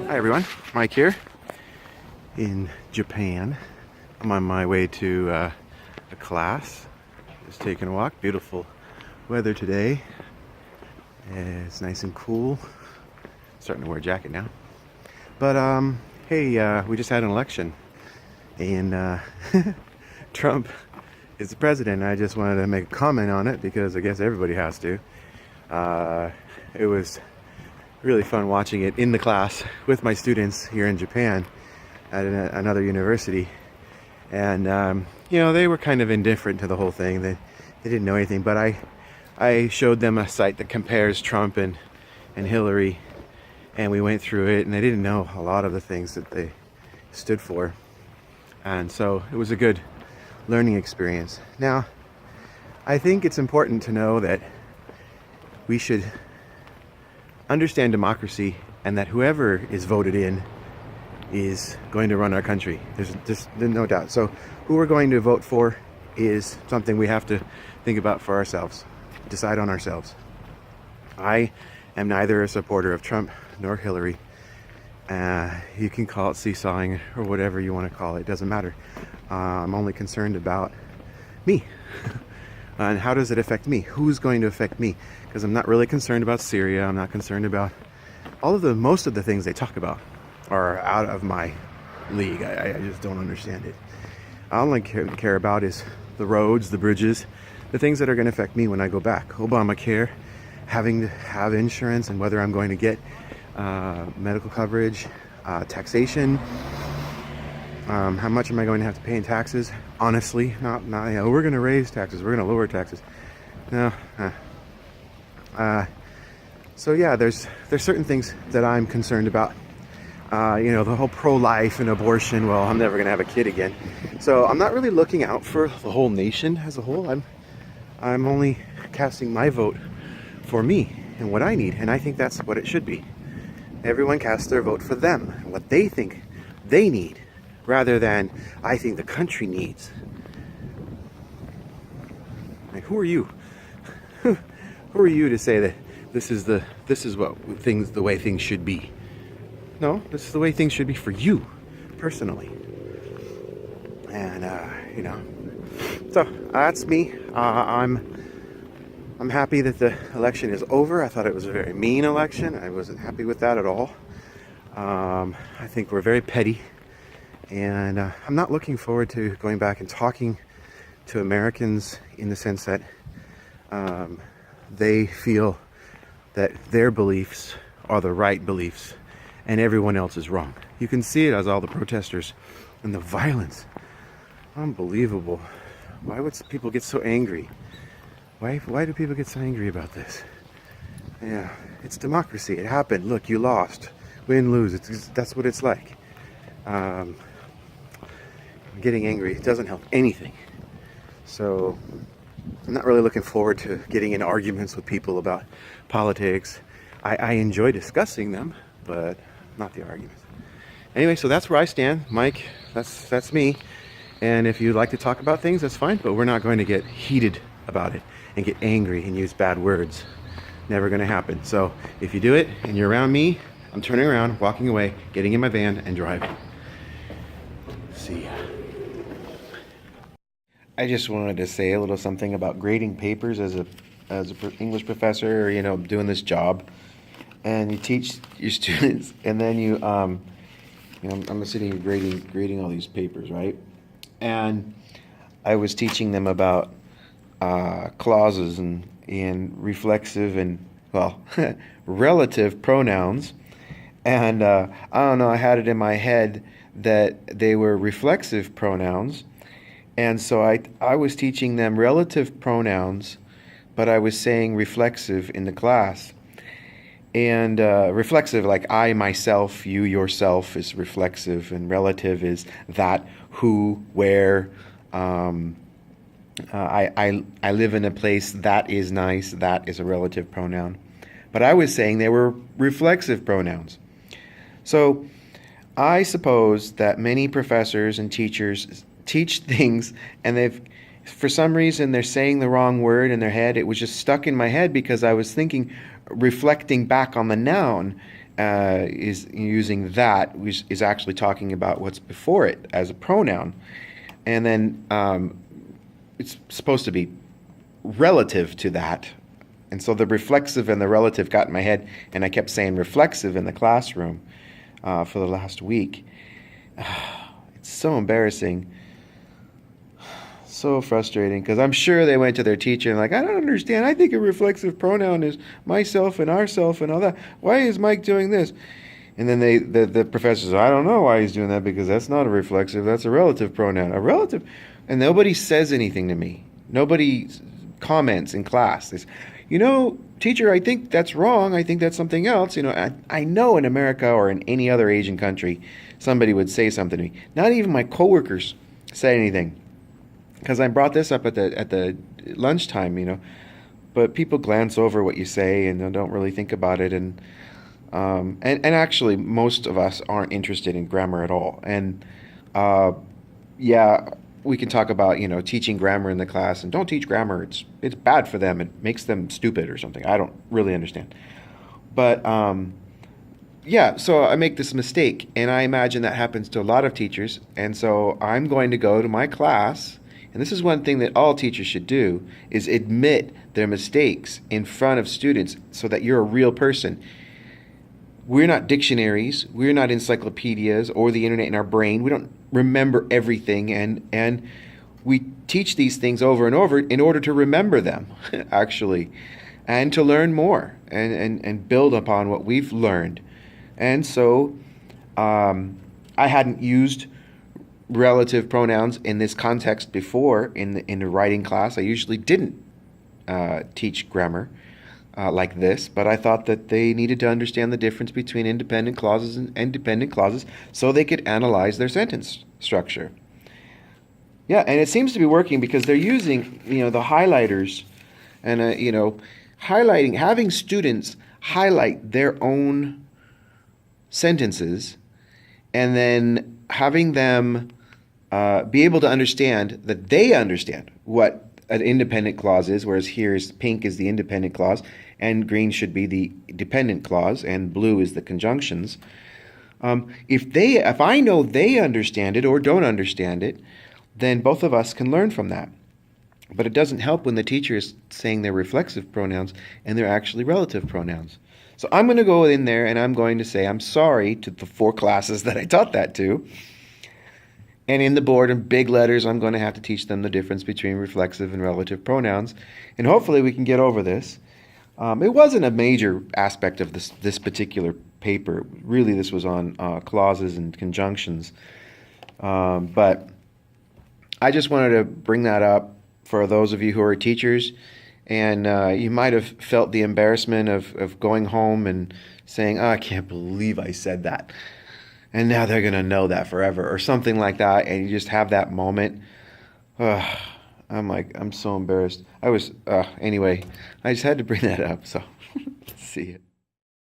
Hi everyone, Mike here in Japan. I'm on my way to a class. Just taking a walk. Beautiful weather today. It's nice and cool. Starting to wear a jacket now. But hey, we just had an election, and Trump is the president. I just wanted to make a comment on it because I guess everybody has to. It was really fun watching it in the class with my students here in Japan at another university, and you know, they were kind of indifferent to the whole thing. They didn't know anything, but I showed them a site that compares Trump and Hillary, and we went through it, and they didn't know a lot of the things that they stood for, and so it was a good learning experience. Now, I think it's important to know that we should understand democracy, and that whoever is voted in is going to run our country. There's no doubt. So who we're going to vote for is something we have to think about for ourselves, decide on ourselves. I am neither a supporter of Trump nor Hillary. You can call it seesawing or whatever you want to call it. It doesn't matter. I'm only concerned about me. And how does it affect me? Who's going to affect me? Because I'm not really concerned about Syria. I'm not concerned about most of the things they talk about are out of my league. I just don't understand it. All I care about is the roads, the bridges, the things that are going to affect me when I go back. Obamacare, having to have insurance, and whether I'm going to get medical coverage, taxation. How much am I going to have to pay in taxes? Honestly, not you know, we're going to raise taxes, we're going to lower taxes. No. So yeah, there's certain things that I'm concerned about. You know, the whole pro-life and abortion. Well, I'm never going to have a kid again, so I'm not really looking out for the whole nation as a whole. I'm only casting my vote for me and what I need, and I think that's what it should be. Everyone casts their vote for them and what they think they need, rather than I think the country needs. Like, who are you? Who are you to say that this is the way things should be? No, this is the way things should be for you personally. And you know, so that's me. I'm happy that the election is over. I thought it was a very mean election. I wasn't happy with that at all. I think we're very petty. And I'm not looking forward to going back and talking to Americans in the sense that they feel that their beliefs are the right beliefs and everyone else is wrong. You can see it as all the protesters and the violence. Unbelievable. Why would people get so angry? Why do people get so angry about this? Yeah, it's democracy. It happened. Look, you lost. Win, lose. That's what it's like. Getting angry, it doesn't help anything. So I'm not really looking forward to getting in arguments with people about politics. I enjoy discussing them, but not the arguments. Anyway, so that's where I stand, Mike. That's me. And if you'd like to talk about things, that's fine, but we're not going to get heated about it and get angry and use bad words. Never going to happen. So if you do it and you're around me, I'm turning around, walking away, getting in my van and driving. See ya. I just wanted to say a little something about grading papers as a English professor, you know, doing this job, and you teach your students, and then you know, I'm sitting here grading all these papers, right? And I was teaching them about clauses and reflexive and, well, relative pronouns, and I don't know, I had it in my head that they were reflexive pronouns. And so I was teaching them relative pronouns, but I was saying reflexive in the class. And reflexive, like I, myself, you, yourself, is reflexive, and relative is that, who, where. I live in a place, that is nice, that is a relative pronoun. But I was saying they were reflexive pronouns. So I suppose that many professors and teachers teach things, and for some reason, they're saying the wrong word in their head. It was just stuck in my head because I was thinking, reflecting back on the noun, is using that, which is actually talking about what's before it as a pronoun. And then it's supposed to be relative to that. And so the reflexive and the relative got in my head, and I kept saying reflexive in the classroom for the last week. It's so embarrassing. So frustrating, because I'm sure they went to their teacher and like, I don't understand. I think a reflexive pronoun is myself and ourself and all that. Why is Mike doing this? And then the professor says, I don't know why he's doing that, because that's not a reflexive. That's a relative pronoun. A relative. And nobody says anything to me. Nobody comments in class. They say, teacher, I think that's wrong. I think that's something else. I know in America or in any other Asian country, somebody would say something to me. Not even my coworkers say anything. Because I brought this up at the lunchtime, but people glance over what you say and don't really think about it, and actually most of us aren't interested in grammar at all. And we can talk about teaching grammar in the class, and don't teach grammar. It's bad for them. It makes them stupid or something. I don't really understand, but so I make this mistake, and I imagine that happens to a lot of teachers, and so I'm going to go to my class. And this is one thing that all teachers should do, is admit their mistakes in front of students so that you're a real person. We're not dictionaries. We're not encyclopedias or the internet in our brain. We don't remember everything. And we teach these things over and over in order to remember them, actually, and to learn more and build upon what we've learned. And so I hadn't used relative pronouns in this context before in the writing class. I usually didn't teach grammar like this, but I thought that they needed to understand the difference between independent clauses and dependent clauses so they could analyze their sentence structure. Yeah, and it seems to be working, because they're using the highlighters and highlighting, having students highlight their own sentences, and then having them be able to understand that they understand what an independent clause is, whereas here's pink is the independent clause, and green should be the dependent clause, and blue is the conjunctions. If I know they understand it or don't understand it, then both of us can learn from that. But it doesn't help when the teacher is saying they're reflexive pronouns and they're actually relative pronouns. So I'm going to go in there and I'm going to say I'm sorry to the 4 classes that I taught that to. And in the board in big letters, I'm going to have to teach them the difference between reflexive and relative pronouns. And hopefully we can get over this. It wasn't a major aspect of this particular paper. Really, this was on clauses and conjunctions. But I just wanted to bring that up for those of you who are teachers. And you might have felt the embarrassment of going home and saying, I can't believe I said that. And now they're going to know that forever, or something like that. And you just have that moment. I'm so embarrassed. Anyway, I just had to bring that up. So see you.